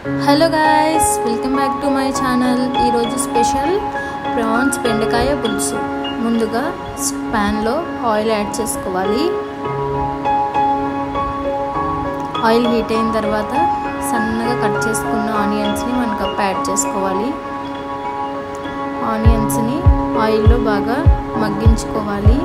Hello guys, welcome back to my channel. ఈరోజు special prawns బెండకాయ పులుసు. ముందుగా ప్యాన్లో ఆయిల్ యాడ్ చేసుకోవాలి. ఆయిల్ హీట్ అయిన తర్వాత సన్నగా కట్ చేసుకున్న ఆనియన్స్ని 1 కప్ యాడ్ చేసుకోవాలి. ఆనియన్స్ని ఆయిల్లో బాగా మగ్గించుకోవాలి.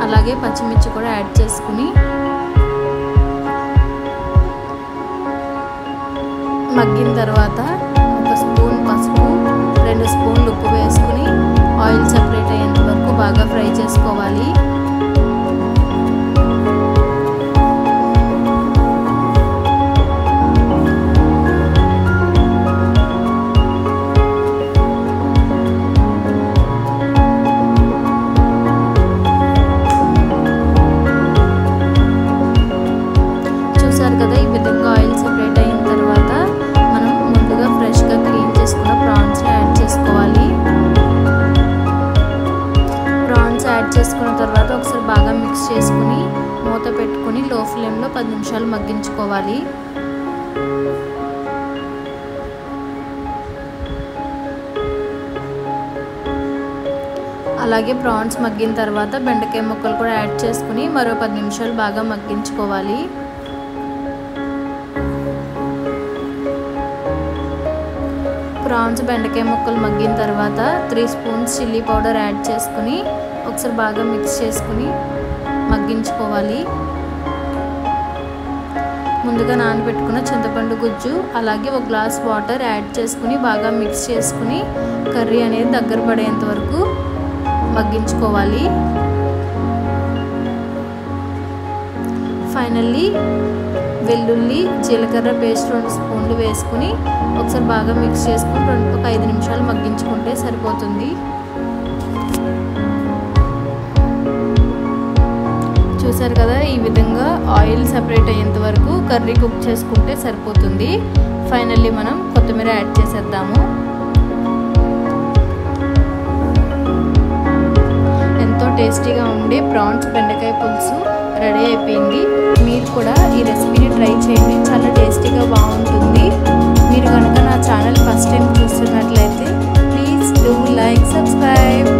అలాగే పచ్చిమిర్చి కూడా యాడ్ చేసుకుని మగ్గిన తర్వాత 1 స్పూన్ పసుపు, 2 స్పూన్లు ఉప్పు వేసుకుని ఆయిల్ సెపరేట్ అయ్యేంత వరకు బాగా ఫ్రై చేసుకోవాలి. కదా, ఈ విధంగా ఆయిల్ సెపరేట్ అయిన తర్వాత మనం ముందుగా ఫ్రెష్గా క్లీన్ చేసుకున్న ప్రాన్స్ని యాడ్ చేసుకోవాలి. ప్రాన్స్ యాడ్ చేసుకున్న తర్వాత ఒకసారి బాగా మిక్స్ చేసుకుని మూత పెట్టుకుని లో ఫ్లేమ్లో 10 నిమిషాలు మగ్గించుకోవాలి. అలాగే ప్రాన్స్ మగ్గిన తర్వాత బెండకాయ ముక్కలు కూడా యాడ్ చేసుకుని మరో 10 నిమిషాలు బాగా మగ్గించుకోవాలి. ప్రాన్స్ బెండకాయ ముక్కలు మగ్గిన తర్వాత 3 స్పూన్స్ చిల్లీ పౌడర్ యాడ్ చేసుకుని ఒకసారి బాగా మిక్స్ చేసుకుని మగ్గించుకోవాలి. ముందుగా నానబెట్టుకున్న చింతపండు గుజ్జు అలాగే 1 గ్లాస్ వాటర్ యాడ్ చేసుకుని బాగా మిక్స్ చేసుకుని కర్రీ అనేది దగ్గర పడేంత వరకు మగ్గించుకోవాలి. ఫైనల్లీ వెల్లుల్లి జీలకర్ర పేస్ట్ 2 స్పూన్లు వేసుకుని ఒకసారి బాగా మిక్స్ చేసుకుని ఒక 5 నిమిషాలు మగ్గించుకుంటే సరిపోతుంది. చూసారు కదా, ఈ విధంగా ఆయిల్ సెపరేట్ అయ్యేంత వరకు కర్రీ కుక్ చేసుకుంటే సరిపోతుంది. ఫైనల్లీ మనం కొత్తిమీర యాడ్ చేసేద్దాము. ఎంతో టేస్టీగా ఉండే ప్రాన్స్ బెండకాయ పులుసు రెడీ అయిపోయింది. మీరు కూడా ఈ రెసిపీని ట్రై చేయండి, చాలా టేస్టీగా బాగుంటుంది. మీరు కనుక నా ఛానల్ ఫస్ట్ టైం చూస్తున్నట్లయితే ప్లీజ్ డూ లైక్, సబ్స్క్రైబ్.